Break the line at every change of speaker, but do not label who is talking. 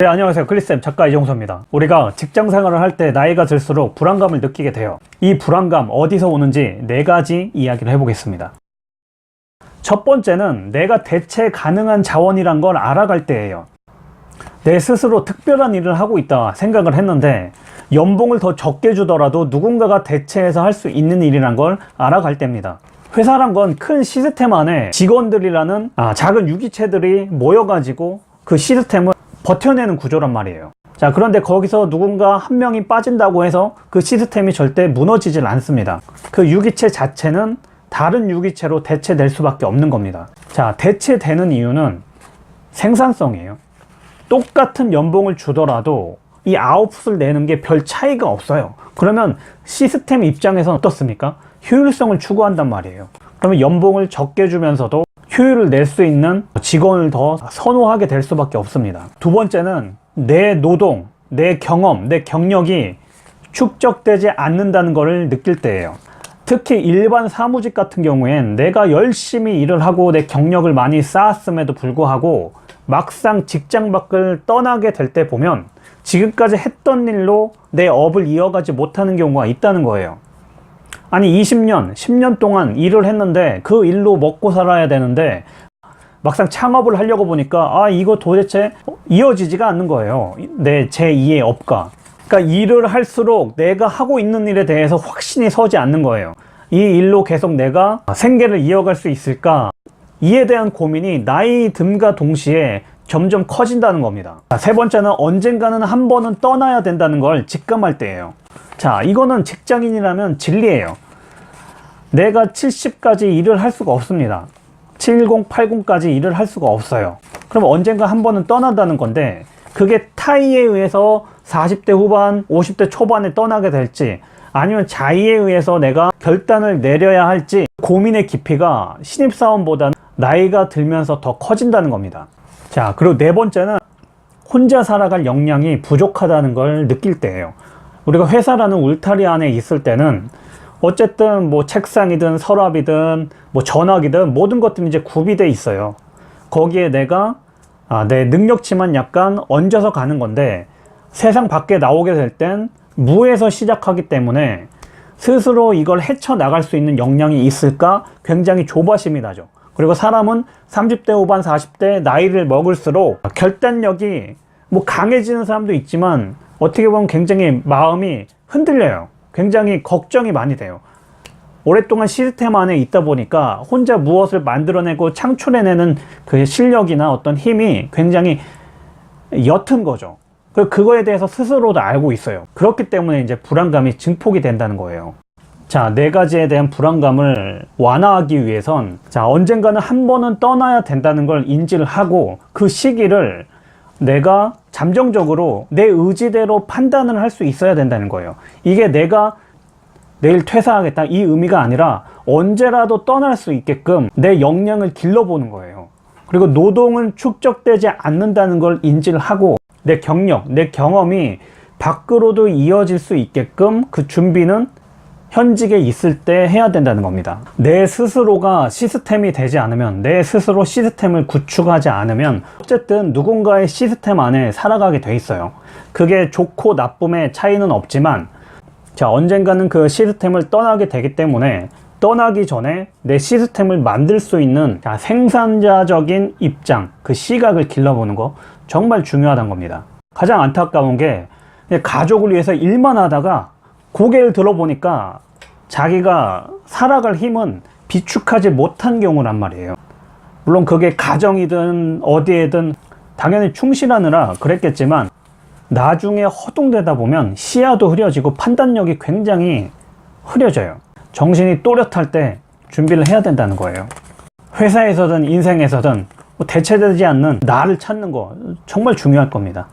네, 안녕하세요. 클리쌤 작가 이종서입니다. 우리가 직장 생활을 할 때 나이가 들수록 불안감을 느끼게 돼요. 이 불안감 어디서 오는지 4가지 이야기를 해보겠습니다. 첫 번째는 내가 대체 가능한 자원이란 걸 알아갈 때예요. 내 스스로 특별한 일을 하고 있다 생각을 했는데 연봉을 더 적게 주더라도 누군가가 대체해서 할 수 있는 일이란 걸 알아갈 때입니다. 회사란 건 큰 시스템 안에 직원들이라는 작은 유기체들이 모여가지고 그 시스템을 버텨내는 구조란 말이에요. 자, 그런데 거기서 누군가 한 명이 빠진다고 해서 그 시스템이 절대 무너지질 않습니다. 그 유기체 자체는 다른 유기체로 대체될 수밖에 없는 겁니다. 자, 대체되는 이유는 생산성이에요. 똑같은 연봉을 주더라도 이 아웃풋을 내는 게 별 차이가 없어요. 그러면 시스템 입장에서는 어떻습니까? 효율성을 추구한단 말이에요. 그러면 연봉을 적게 주면서도 효율을 낼 수 있는 직원을 더 선호하게 될 수밖에 없습니다. 두 번째는 내 노동, 내 경험, 내 경력이 축적되지 않는다는 것을 느낄 때예요. 특히 일반 사무직 같은 경우엔 내가 열심히 일을 하고 내 경력을 많이 쌓았음에도 불구하고 막상 직장 밖을 떠나게 될 때 보면 지금까지 했던 일로 내 업을 이어가지 못하는 경우가 있다는 거예요. 아니 20년, 10년 동안 일을 했는데 그 일로 먹고 살아야 되는데 막상 창업을 하려고 보니까 이거 도대체 이어지지가 않는 거예요. 내 제2의 업과. 그러니까 일을 할수록 내가 하고 있는 일에 대해서 확신이 서지 않는 거예요. 이 일로 계속 내가 생계를 이어갈 수 있을까? 이에 대한 고민이 나이 듦과 동시에 점점 커진다는 겁니다. 세 번째는 언젠가는 한 번은 떠나야 된다는 걸 직감할 때예요. 자, 이거는 직장인이라면 진리예요. 내가 70까지 일을 할 수가 없습니다. 70, 80까지 일을 할 수가 없어요. 그럼 언젠가 한 번은 떠난다는 건데 그게 타의에 의해서 40대 후반, 50대 초반에 떠나게 될지 아니면 자의에 의해서 내가 결단을 내려야 할지 고민의 깊이가 신입사원보다는 나이가 들면서 더 커진다는 겁니다. 자, 그리고 네 번째는 혼자 살아갈 역량이 부족하다는 걸 느낄 때예요. 우리가 회사라는 울타리 안에 있을 때는 어쨌든 뭐 책상이든 서랍이든 뭐 전화기든 모든 것들이 이제 구비돼 있어요. 거기에 내가 내 능력치만 약간 얹어서 가는 건데 세상 밖에 나오게 될 땐 무에서 시작하기 때문에 스스로 이걸 헤쳐나갈 수 있는 역량이 있을까 굉장히 조바심이 나죠. 그리고 사람은 30대 후반 40대 나이를 먹을수록 결단력이 뭐 강해지는 사람도 있지만 어떻게 보면 굉장히 마음이 흔들려요. 굉장히 걱정이 많이 돼요. 오랫동안 시스템 안에 있다 보니까 혼자 무엇을 만들어내고 창출해내는 그 실력이나 어떤 힘이 굉장히 옅은 거죠. 그거에 대해서 스스로도 알고 있어요. 그렇기 때문에 이제 불안감이 증폭이 된다는 거예요. 자, 4가지에 대한 불안감을 완화하기 위해선 언젠가는 한 번은 떠나야 된다는 걸 인지를 하고 그 시기를 내가 잠정적으로 내 의지대로 판단을 할 수 있어야 된다는 거예요. 이게 내가 내일 퇴사하겠다 이 의미가 아니라 언제라도 떠날 수 있게끔 내 역량을 길러보는 거예요. 그리고 노동은 축적되지 않는다는 걸 인지를 하고 내 경력, 내 경험이 밖으로도 이어질 수 있게끔 그 준비는 현직에 있을 때 해야 된다는 겁니다. 내 스스로가 시스템이 되지 않으면, 내 스스로 시스템을 구축하지 않으면 어쨌든 누군가의 시스템 안에 살아가게 돼 있어요. 그게 좋고 나쁨의 차이는 없지만 언젠가는 그 시스템을 떠나게 되기 때문에 떠나기 전에 내 시스템을 만들 수 있는 생산자적인 입장, 그 시각을 길러보는 거 정말 중요하다는 겁니다. 가장 안타까운 게 가족을 위해서 일만 하다가 고개를 들어보니까 자기가 살아갈 힘은 비축하지 못한 경우란 말이에요. 물론 그게 가정이든 어디에든 당연히 충실하느라 그랬겠지만 나중에 허둥대다 보면 시야도 흐려지고 판단력이 굉장히 흐려져요. 정신이 또렷할 때 준비를 해야 된다는 거예요. 회사에서든 인생에서든 대체되지 않는 나를 찾는 거 정말 중요할 겁니다.